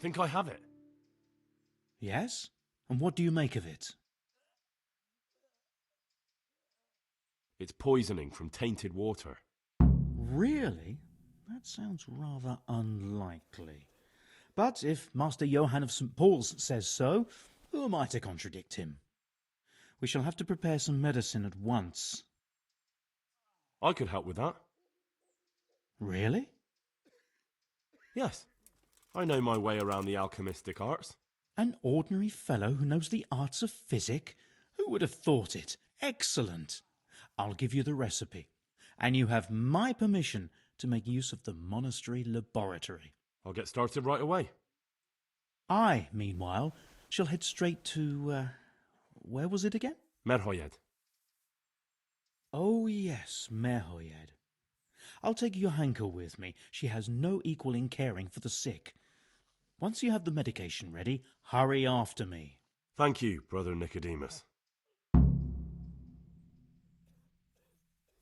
think I have it. Yes? And what do you make of it? It's poisoning from tainted water. Really? That sounds rather unlikely. But if Master Johann of St. Paul's says so, who am I to contradict him? We shall have to prepare some medicine at once. I could help with that. Really? Yes, I know my way around the alchemistic arts. An ordinary fellow who knows the arts of physic? Who would have thought it? Excellent! I'll give you the recipe, and you have my permission to make use of the monastery laboratory. I'll get started right away. I, meanwhile, shall head straight to, where was it again? Merhoyed. Oh, yes, Merhoyed. I'll take Johanka with me. She has no equal in caring for the sick. Once you have the medication ready, hurry after me. Thank you, Brother Nicodemus.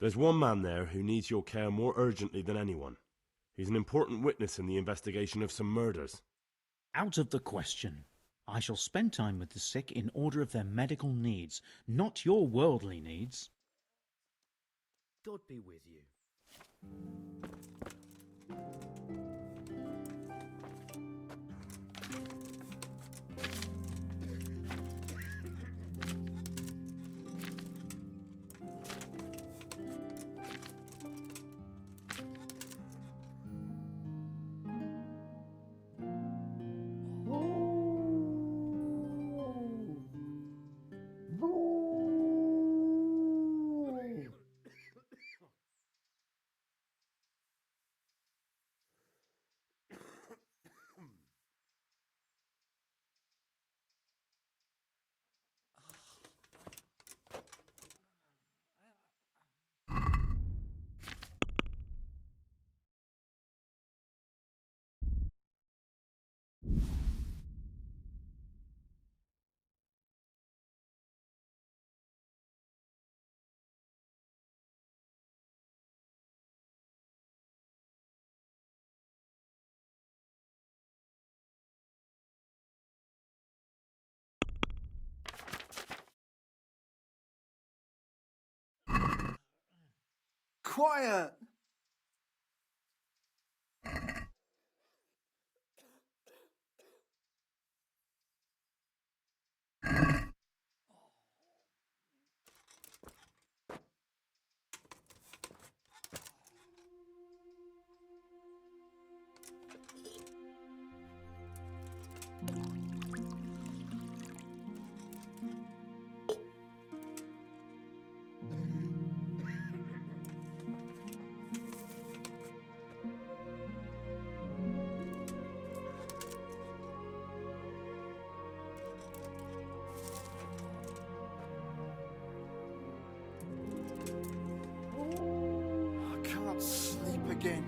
There's one man there who needs your care more urgently than anyone. He's an important witness in the investigation of some murders. Out of the question. I shall spend time with the sick in order of their medical needs, not your worldly needs. God be with you. Quiet! I can't sleep again.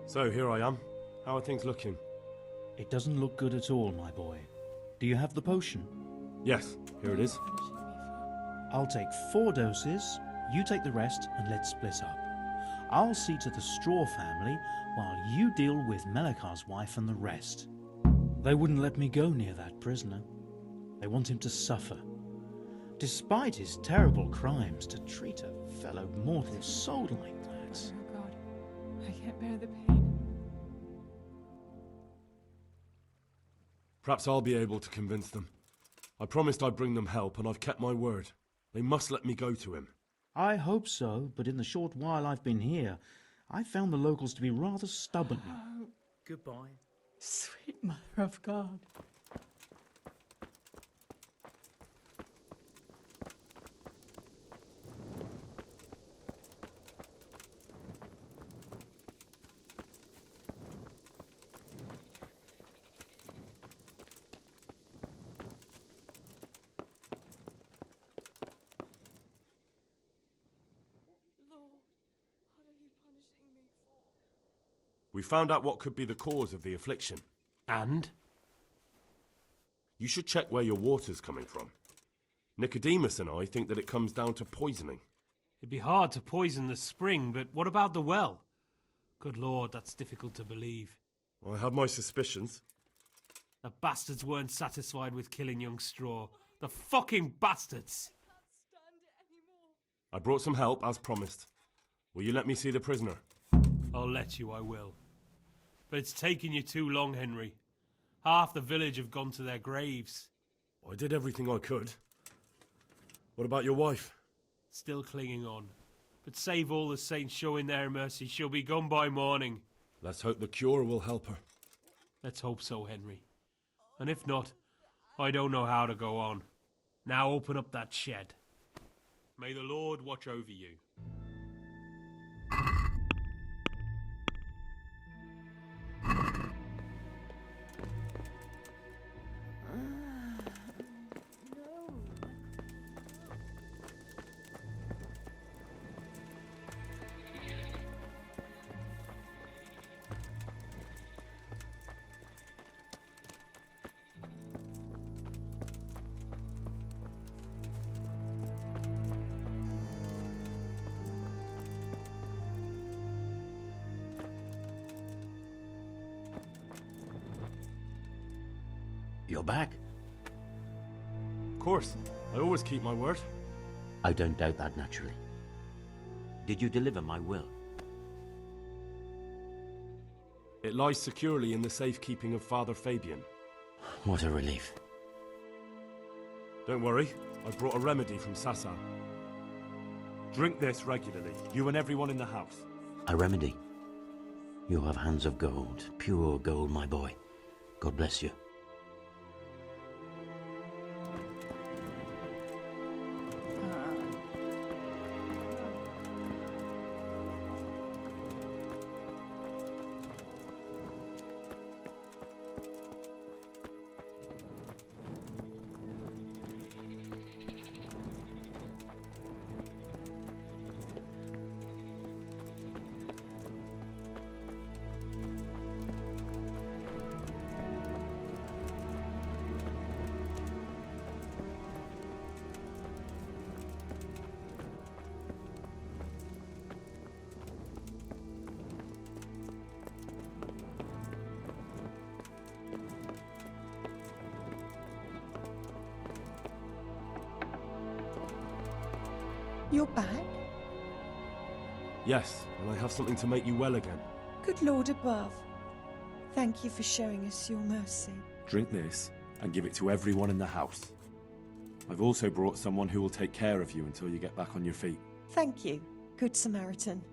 So here I am. How are things looking? It doesn't look good at all, my boy. Do you have the potion? Yes, here it is. I'll take 4 doses, you take the rest, and let's split up. I'll see to the Straw family while you deal with Melikar's wife and the rest. They wouldn't let me go near that prisoner. They want him to suffer. Despite his terrible crimes, to treat a fellow mortal soul like that. Oh God, I can't bear the pain. Perhaps I'll be able to convince them. I promised I'd bring them help, and I've kept my word. They must let me go to him. I hope so, but in the short while I've been here, I've found the locals to be rather stubborn. Goodbye. Sweet Mother of God. We found out what could be the cause of the affliction. And? You should check where your water's coming from. Nicodemus and I think that it comes down to poisoning. It'd be hard to poison the spring, but what about the well? Good Lord, that's difficult to believe. I had my suspicions. The bastards weren't satisfied with killing young Straw. The fucking bastards! I brought some help, as promised. Will you let me see the prisoner? I'll let you, I will. But it's taken you too long, Henry. Half the village have gone to their graves. I did everything I could. What about your wife? Still clinging on. But save all the saints showing their mercy, she'll be gone by morning. Let's hope the cure will help her. Let's hope so, Henry. And if not, I don't know how to go on. Now open up that shed. May the Lord watch over you. You're back? Of course. I always keep my word. I don't doubt that, naturally. Did you deliver my will? It lies securely in the safekeeping of Father Fabian. What a relief. Don't worry, I brought a remedy from Sassan. Drink this regularly, you and everyone in the house. A remedy? You have hands of gold, pure gold, my boy. God bless you. You're back? Yes, and I have something to make you well again. Good Lord above. Thank you for showing us your mercy. Drink this and give it to everyone in the house. I've also brought someone who will take care of you until you get back on your feet. Thank you, Good Samaritan.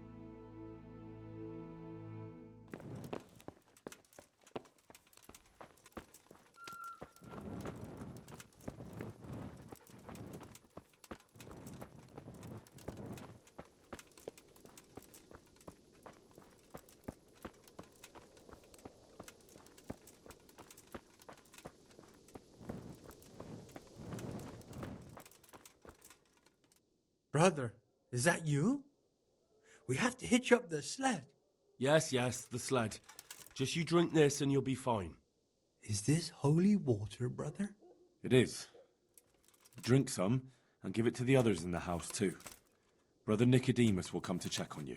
Brother, is that you? We have to hitch up the sled. Yes, the sled. Just you drink this and you'll be fine. Is this holy water, brother? It is. Drink some, and give it to the others in the house too. Brother Nicodemus will come to check on you.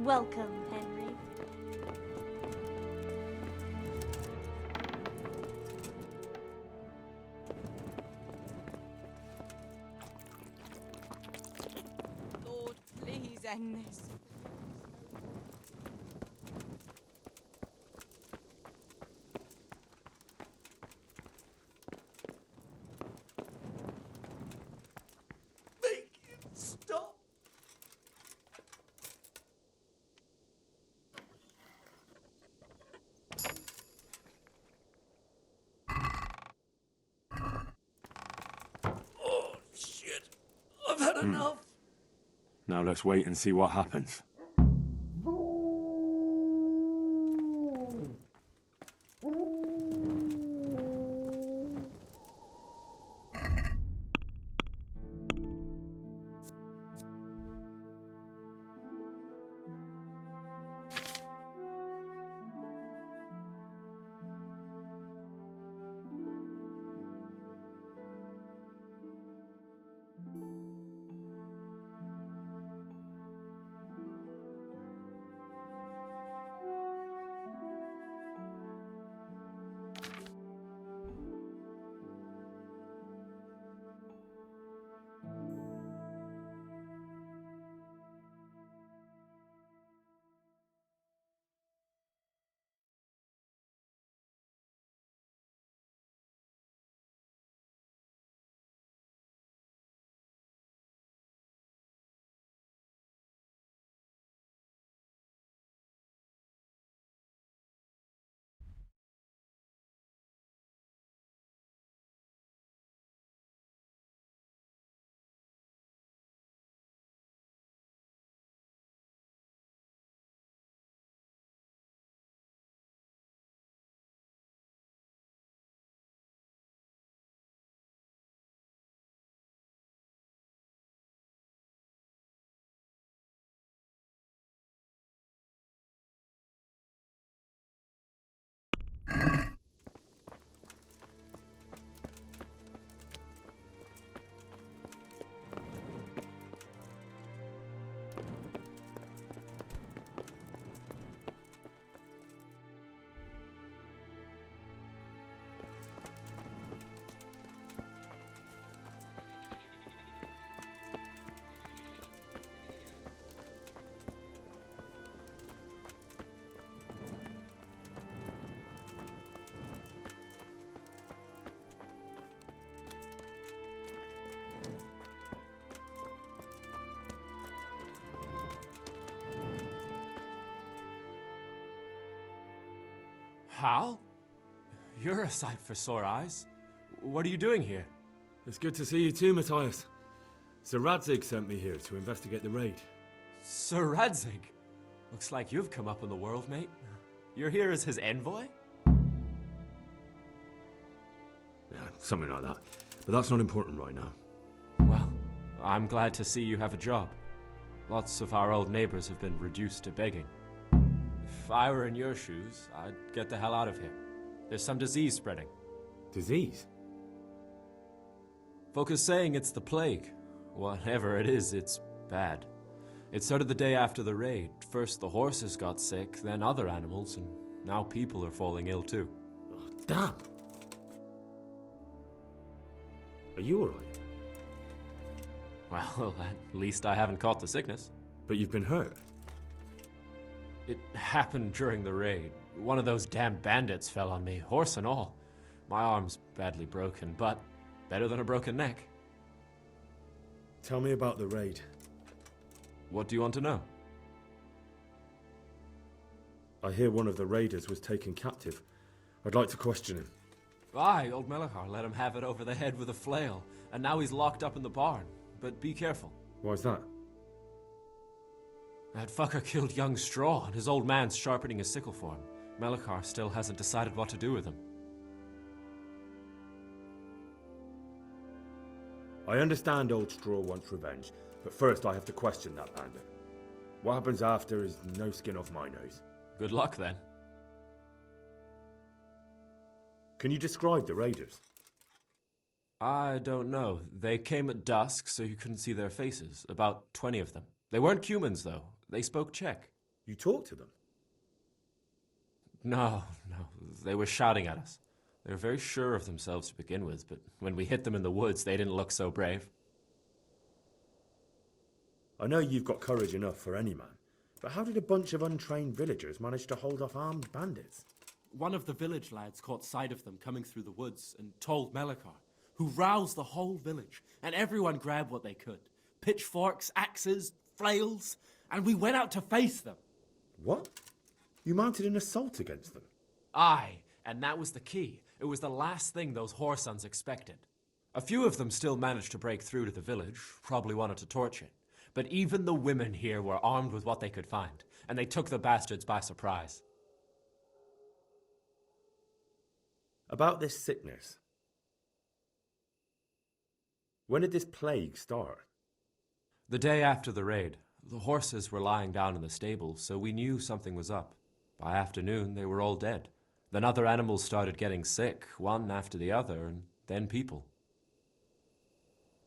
Welcome, Henry. Lord, please end this. Make it stop! Oh, shit. I've had enough. Now let's wait and see what happens. Hal? You're a sight for sore eyes. What are you doing here? It's good to see you too, Matthias. Sir Radzig sent me here to investigate the raid. Sir Radzig? Looks like you've come up in the world, mate. You're here as his envoy? Yeah, something like that. But that's not important right now. Well, I'm glad to see you have a job. Lots of our old neighbors have been reduced to begging. If I were in your shoes, I'd get the hell out of here. There's some disease spreading. Disease? Folk are saying it's the plague. Whatever it is, it's bad. It started the day after the raid. First the horses got sick, then other animals, and now people are falling ill too. Oh, damn! Are you alright? Well, at least I haven't caught the sickness. But you've been hurt? It happened during the raid. One of those damn bandits fell on me, horse and all. My arm's badly broken, but better than a broken neck. Tell me about the raid. What do you want to know? I hear one of the raiders was taken captive. I'd like to question him. Aye, old Melachar let him have it over the head with a flail, and now he's locked up in the barn. But be careful. Why's that? That fucker killed young Straw, and his old man's sharpening his sickle for him. Melachar still hasn't decided what to do with him. I understand Old Straw wants revenge, but first I have to question that bandit. What happens after is no skin off my nose. Good luck, then. Can you describe the raiders? I don't know. They came at dusk, so you couldn't see their faces. About 20 of them. They weren't humans, though. They spoke Czech. You talked to them? No. They were shouting at us. They were very sure of themselves to begin with, but when we hit them in the woods, they didn't look so brave. I know you've got courage enough for any man, but how did a bunch of untrained villagers manage to hold off armed bandits? One of the village lads caught sight of them coming through the woods and told Melachar, who roused the whole village, and everyone grabbed what they could. Pitchforks, axes, flails, and we went out to face them. What? You mounted an assault against them? Aye, and that was the key. It was the last thing those whoresons expected. A few of them still managed to break through to the village, probably wanted to torch it. But even the women here were armed with what they could find, and they took the bastards by surprise. About this sickness. When did this plague start? The day after the raid. The horses were lying down in the stable, so we knew something was up. By afternoon, they were all dead. Then other animals started getting sick, one after the other, and then people.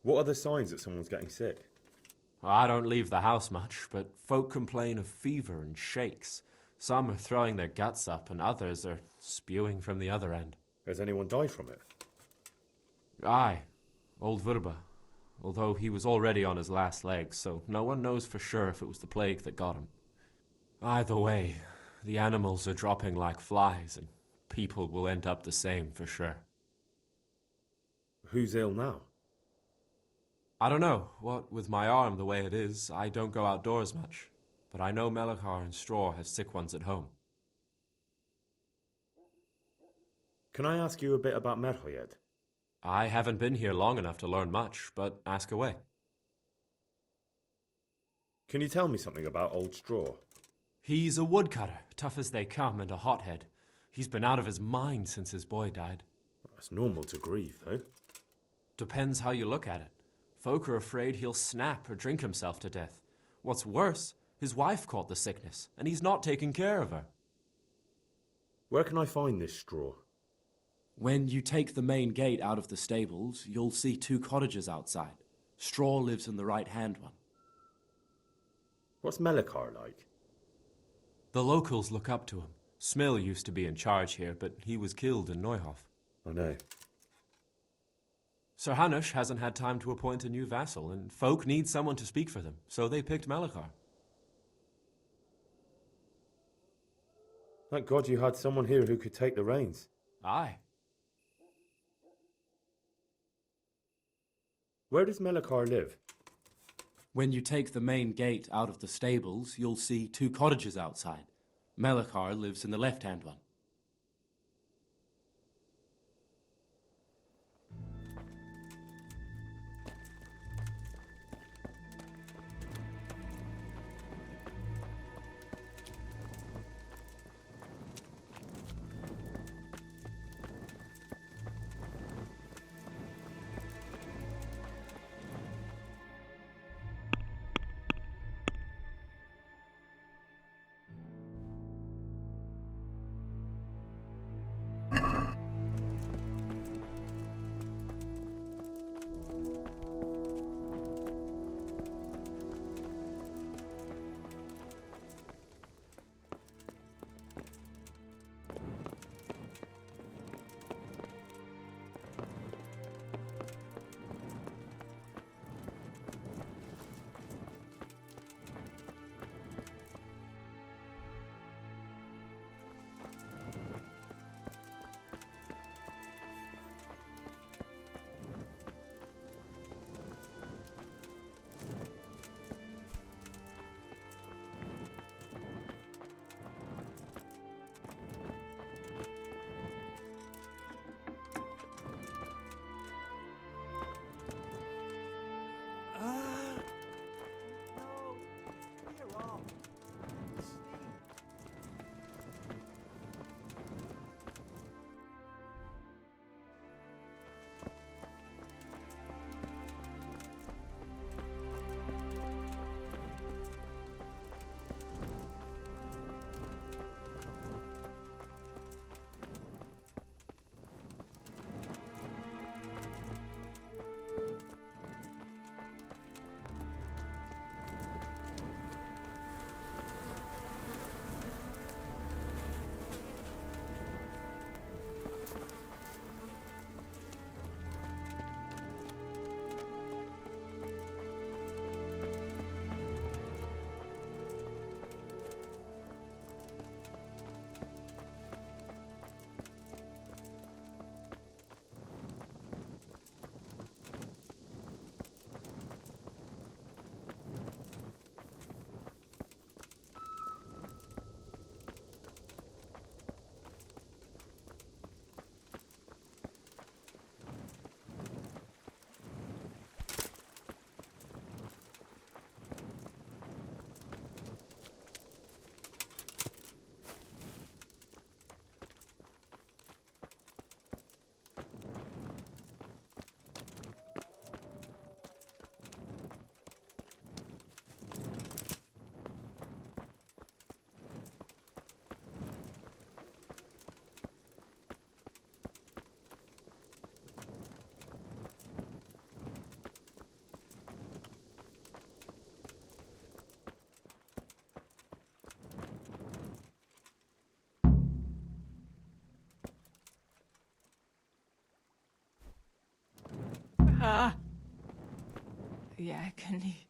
What are the signs that someone's getting sick? I don't leave the house much, but folk complain of fever and shakes. Some are throwing their guts up, and others are spewing from the other end. Has anyone died from it? Aye, old Verba. Although he was already on his last legs, so no one knows for sure if it was the plague that got him. Either way, the animals are dropping like flies, and people will end up the same for sure. Who's ill now? I don't know. What with my arm the way it is, I don't go outdoors much. But I know Melachar and Straw have sick ones at home. Can I ask you a bit about Merhoyed? I haven't been here long enough to learn much, but ask away. Can you tell me something about Old Straw? He's a woodcutter, tough as they come, and a hothead. He's been out of his mind since his boy died. It's normal to grieve, though. Depends how you look at it. Folk are afraid he'll snap or drink himself to death. What's worse, his wife caught the sickness, and he's not taking care of her. Where can I find this Straw? When you take the main gate out of the stables, you'll see 2 cottages outside. Straw lives in the right-hand one. What's Melachar like? The locals look up to him. Smill used to be in charge here, but he was killed in Neuhof. I know. Sir Hanush hasn't had time to appoint a new vassal, and folk need someone to speak for them, so they picked Melachar. Thank God you had someone here who could take the reins. Aye. Where does Melachar live? When you take the main gate out of the stables, you'll see 2 cottages outside. Melachar lives in the left-hand one. the agony.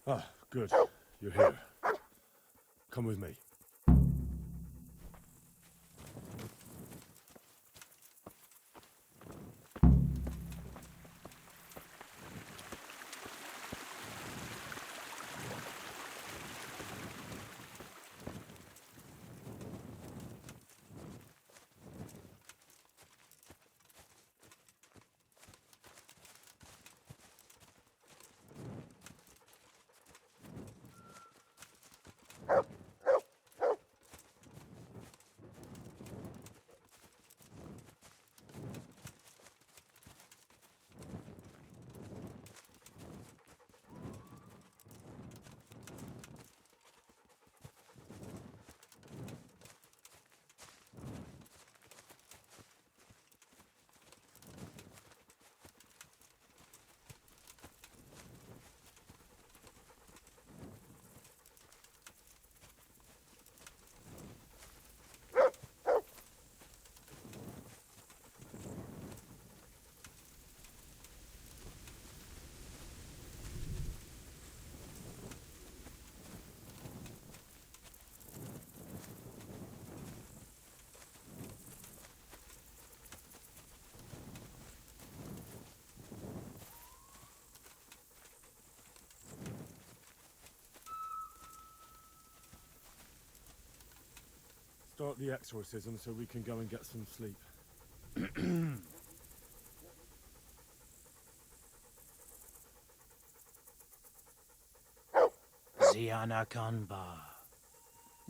Ah, good. You're here. Come with me. Start the exorcism so we can go and get some sleep. Ziana Kanba,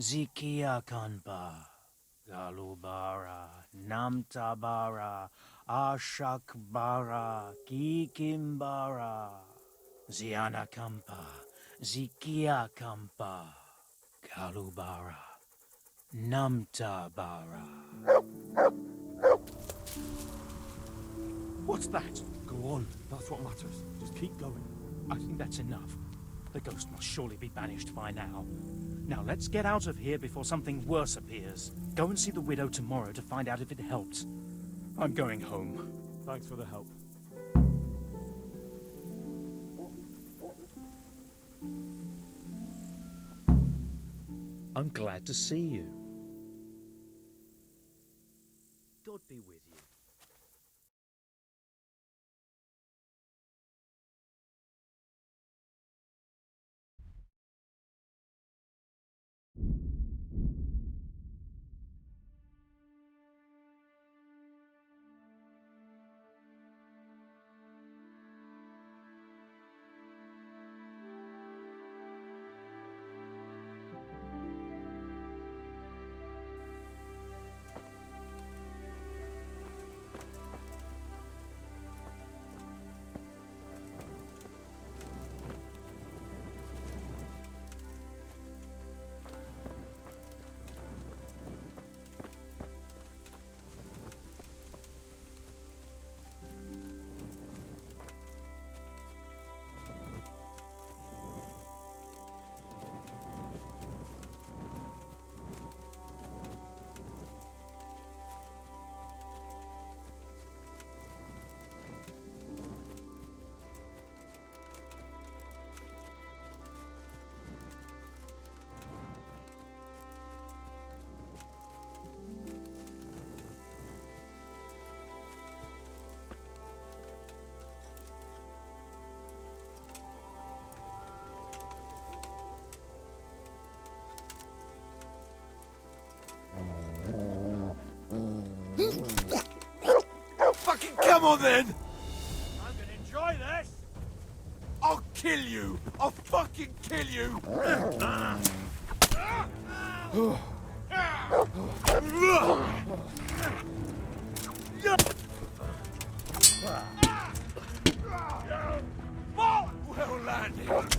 Zikia Kanba, Galubara, Namtabara, Ashakbara, Kikimbara, Ziana Kampa, Zikia Kampa, Galubara, Namtabara. What's that? Go on, that's what matters. Just keep going. I think that's enough. The ghost must surely be banished by now. Now let's get out of here before something worse appears. Go and see the widow tomorrow to find out if it helped. I'm going home. Thanks for the help. I'm glad to see you. God be with you. Come on then! I'm gonna enjoy this! I'll kill you! I'll fucking kill you! Well landed!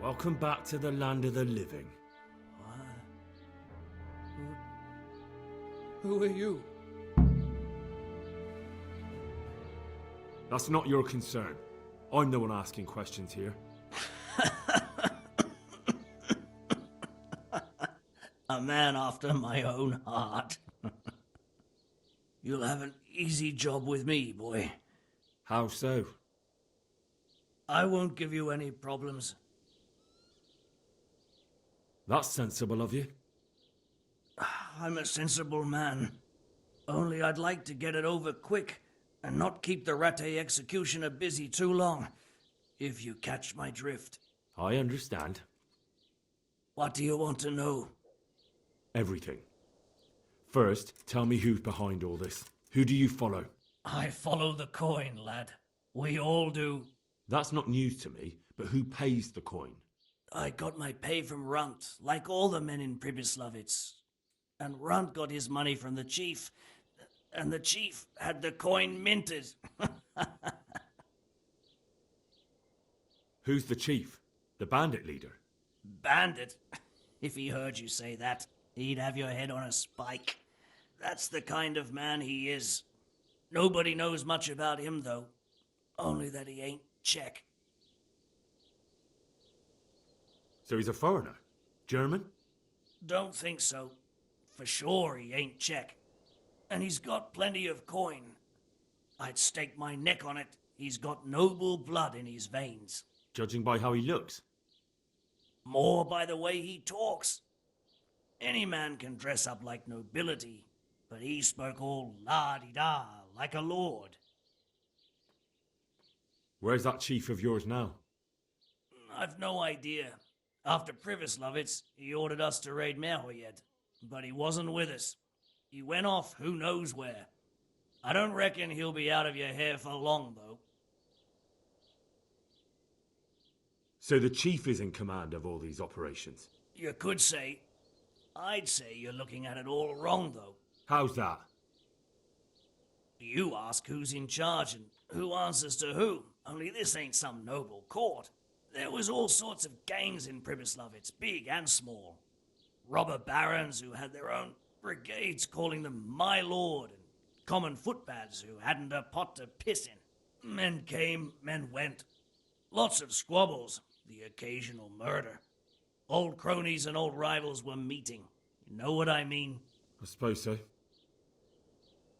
Welcome back to the land of the living. Who are you? That's not your concern. I'm the one asking questions here. A man after my own heart. You'll have an easy job with me, boy. How so? I won't give you any problems. That's sensible of you. I'm a sensible man. Only I'd like to get it over quick and not keep the Rattay executioner busy too long, if you catch my drift. I understand. What do you want to know? Everything. First, tell me who's behind all this. Who do you follow? I follow the coin, lad. We all do. That's not news to me, but who pays the coin? I got my pay from Runt, like all the men in Pribyslavitz. And Runt got his money from the chief, and the chief had the coin minted. Who's the chief? The bandit leader? Bandit? If he heard you say that, he'd have your head on a spike. That's the kind of man he is. Nobody knows much about him, though. Only that he ain't Czech. So he's a foreigner? German? Don't think so. For sure he ain't Czech. And he's got plenty of coin. I'd stake my neck on it. He's got noble blood in his veins. Judging by how he looks? More by the way he talks. Any man can dress up like nobility, but he spoke all la-di-da, like a lord. Where's that chief of yours now? I've no idea. After Pribyslavitz, he ordered us to raid Merhoyed, but he wasn't with us. He went off who knows where. I don't reckon he'll be out of your hair for long, though. So the chief is in command of all these operations? You could say. I'd say you're looking at it all wrong, though. How's that? You ask who's in charge and who answers to who, only this ain't some noble court. There was all sorts of gangs in Pribyslavitz, big and small. Robber barons who had their own brigades calling them my lord, and common footpads who hadn't a pot to piss in. Men came, men went. Lots of squabbles, the occasional murder. Old cronies and old rivals were meeting. You know what I mean? I suppose so.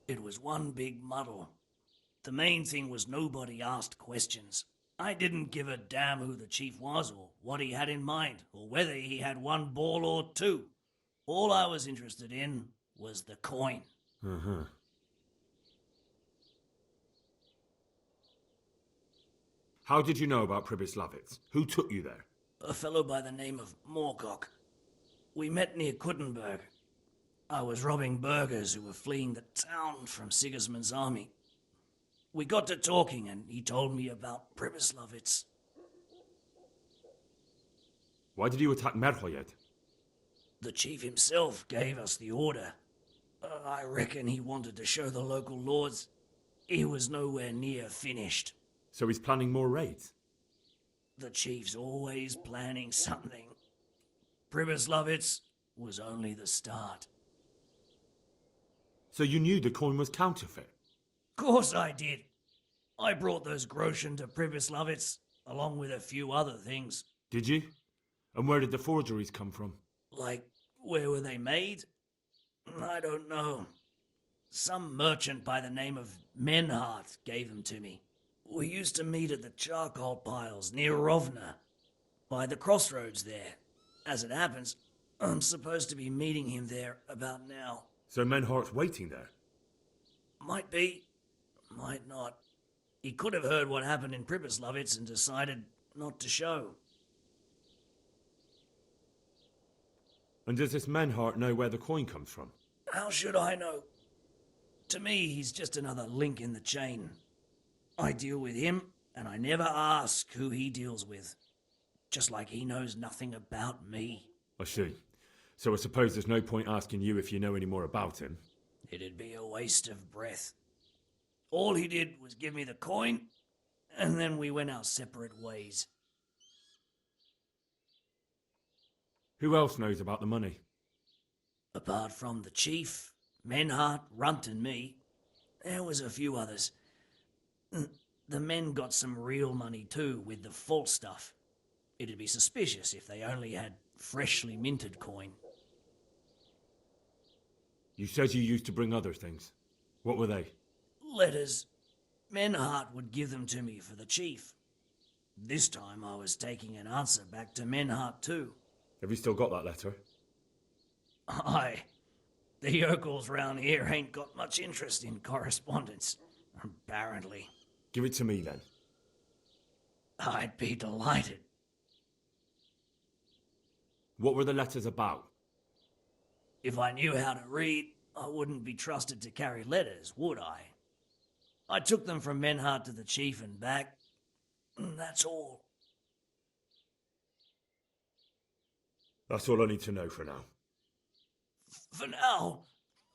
It was one big muddle. The main thing was nobody asked questions. I didn't give a damn who the chief was or what he had in mind or whether he had one ball or two. All I was interested in was the coin. Uh-huh. How did you know about Pribyslavitz? Who took you there? A fellow by the name of Moorcock. We met near Kuttenberg. I was robbing burghers who were fleeing the town from Sigismund's army. We got to talking and he told me about Pribyslavitz. Why did you attack Merhoyed? The chief himself gave us the order. I reckon he wanted to show the local lords he was nowhere near finished. So he's planning more raids? The chief's always planning something. Pribyslavitz was only the start. So you knew the coin was counterfeit? Course I did. I brought those groschen to Pribyslavitz, along with a few other things. Did you? And where did the forgeries come from? Like, where were they made? I don't know. Some merchant by the name of Menhart gave them to me. We used to meet at the charcoal piles near Rovna, by the crossroads there. As it happens, I'm supposed to be meeting him there about now. So Menhart's waiting there? Might be, might not. He could have heard what happened in Pribyslavitz and decided not to show. And does this Menhart know where the coin comes from? How should I know? To me, he's just another link in the chain. I deal with him, and I never ask who he deals with. Just like he knows nothing about me. I see. So I suppose there's no point asking you if you know any more about him. It'd be a waste of breath. All he did was give me the coin, and then we went our separate ways. Who else knows about the money? Apart from the chief, Menhart, Runt and me, there was a few others. The men got some real money too, with the false stuff. It'd be suspicious if they only had freshly minted coin. You said you used to bring other things. What were they? Letters. Menhart would give them to me for the chief. This time I was taking an answer back to Menhart too. Have you still got that letter? Aye. The yokels round here ain't got much interest in correspondence, apparently. Give it to me then. I'd be delighted. What were the letters about? If I knew how to read, I wouldn't be trusted to carry letters, would I? I took them from Menhart to the chief and back. That's all. That's all I need to know for now. For now,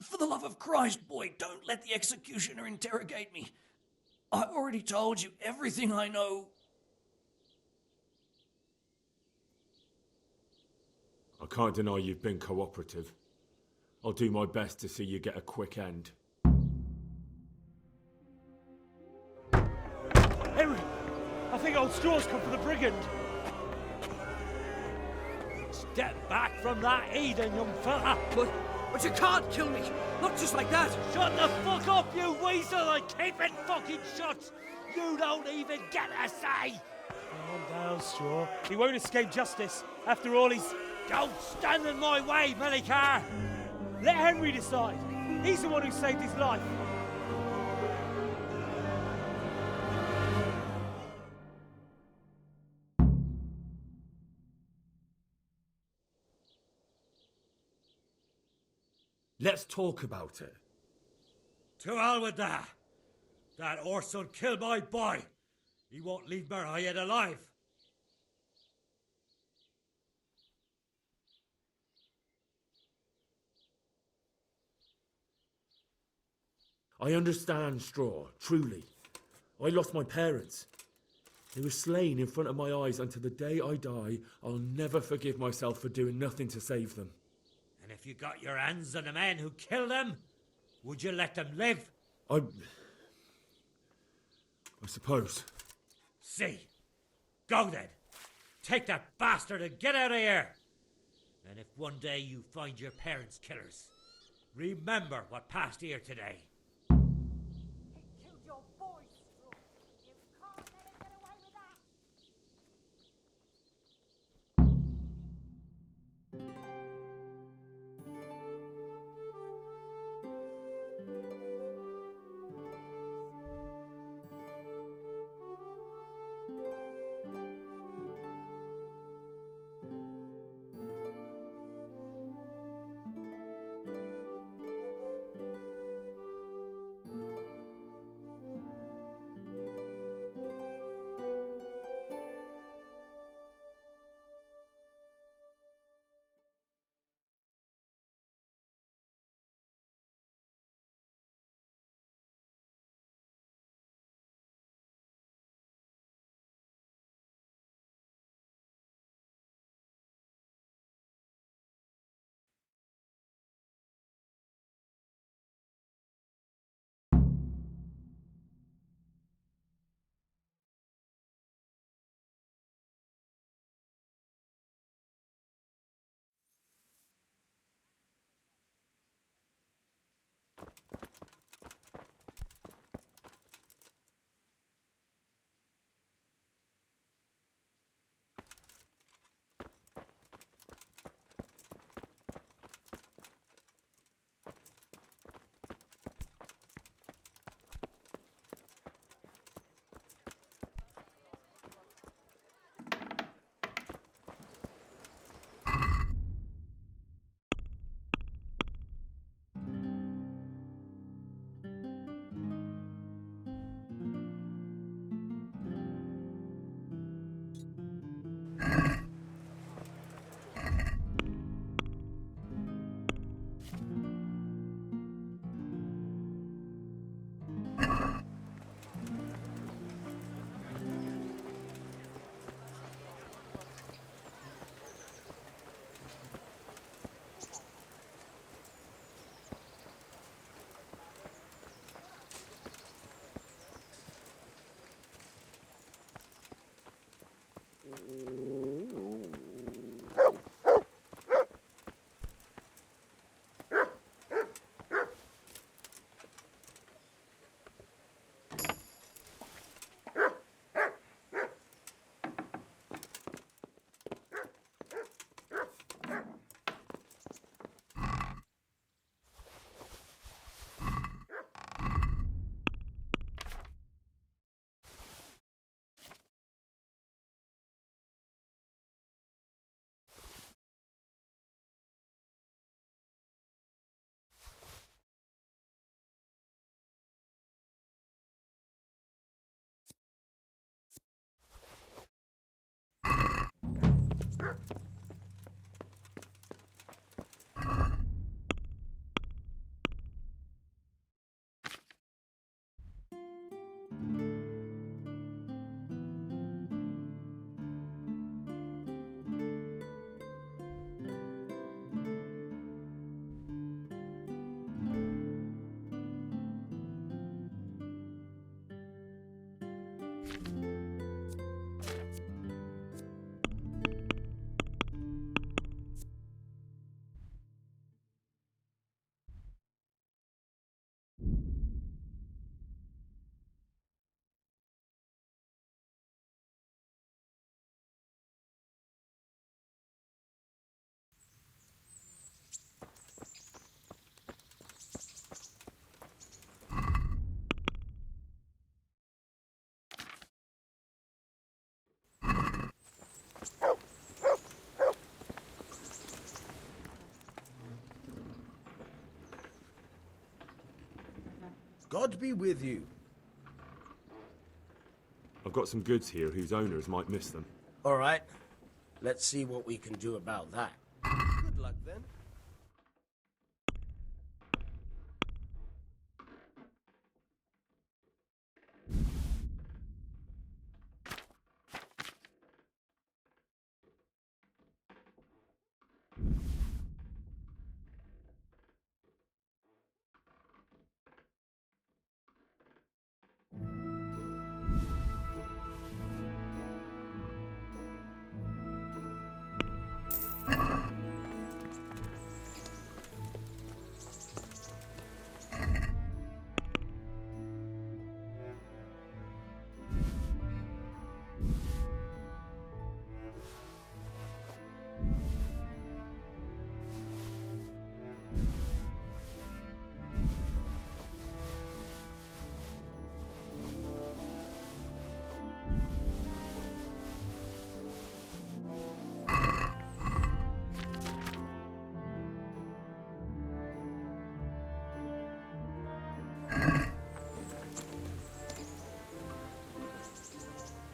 for the love of Christ, boy, don't let the executioner interrogate me. I already told you everything I know. I can't deny you've been cooperative. I'll do my best to see you get a quick end. Henry! I think old Straw's come for the brigand. Step back from that Eden, young fella. But you can't kill me! Not just like that! Shut the fuck up, you weasel, and keep it fucking shut! You don't even get a say! Calm down, Straw. He won't escape justice. After all, he's... Don't stand in my way, Melikar! Let Henry decide. He's the one who saved his life. Let's talk about it. To hell with that! That Orson killed my boy! He won't leave Merhead alive! I understand, Straw, truly. I lost my parents. They were slain in front of my eyes, and to the day I die, I'll never forgive myself for doing nothing to save them. And if you got your hands on the men who killed them, would you let them live? I suppose. See. Go then. Take that bastard and get out of here. And if one day you find your parents' killers, remember what passed here today. God be with you. I've got some goods here whose owners might miss them. All right. Let's see what we can do about that. Good luck then.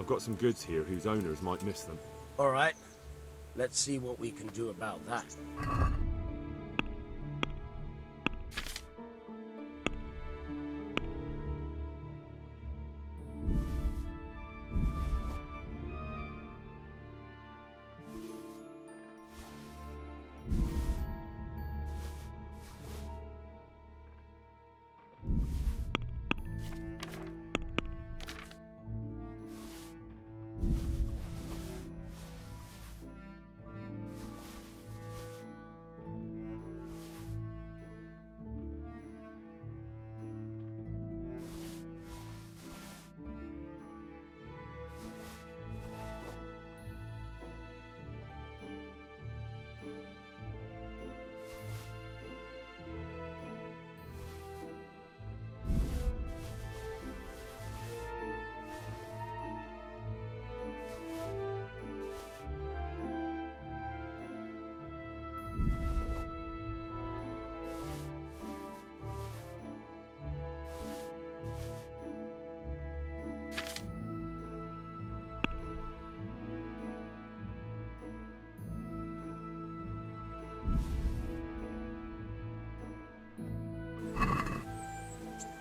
I've got some goods here whose owners might miss them. All right. Let's see what we can do about that.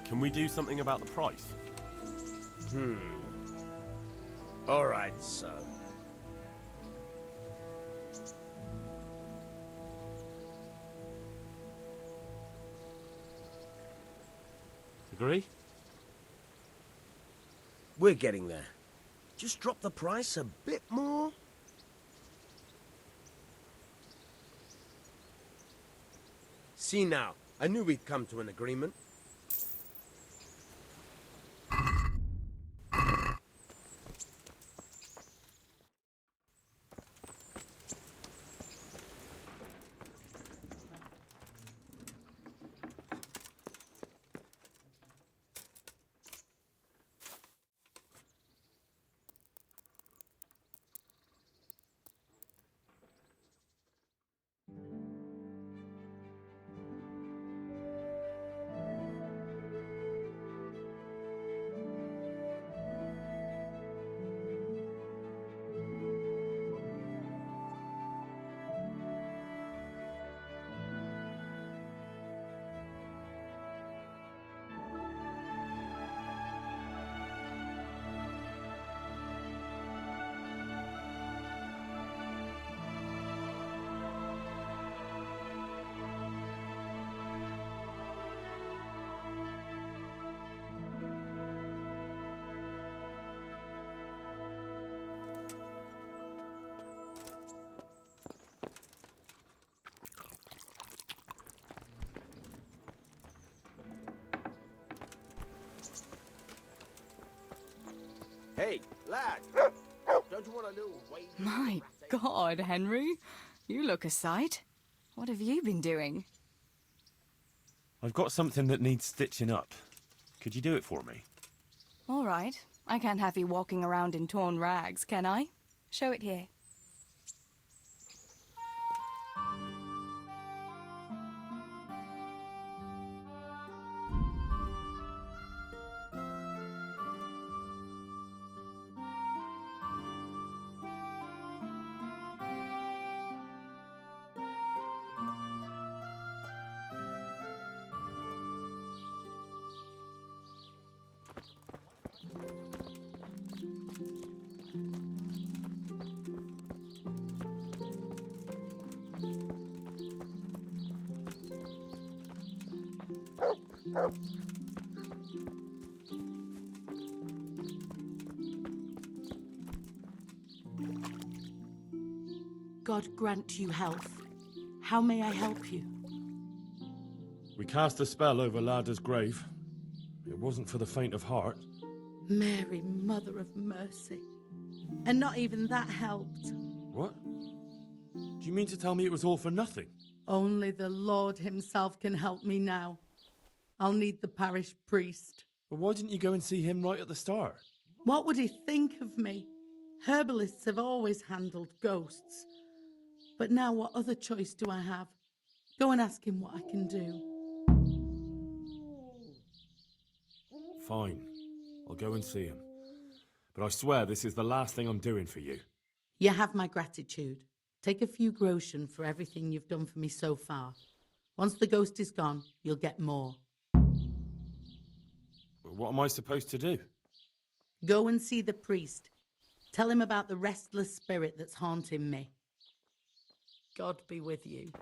Can we do something about the price? All right, so. Agree? We're getting there. Just drop the price a bit more. See now, I knew we'd come to an agreement. Hey, lad! Don't you want a little wave? My God, Henry. You look a sight. What have you been doing? I've got something that needs stitching up. Could you do it for me? All right. I can't have you walking around in torn rags, can I? Show it here. God grant you health. How may I help you? We cast a spell over Lada's grave. It wasn't for the faint of heart. Mary, Mother of Mercy. And not even that helped. What? Do you mean to tell me it was all for nothing? Only the Lord himself can help me now. I'll need the parish priest. Well, why didn't you go and see him right at the start? What would he think of me? Herbalists have always handled ghosts. But now what other choice do I have? Go and ask him what I can do. Fine. I'll go and see him. But I swear this is the last thing I'm doing for you. You have my gratitude. Take a few groschen for everything you've done for me so far. Once the ghost is gone, you'll get more. What am I supposed to do? Go and see the priest. Tell him about the restless spirit that's haunting me. God be with you.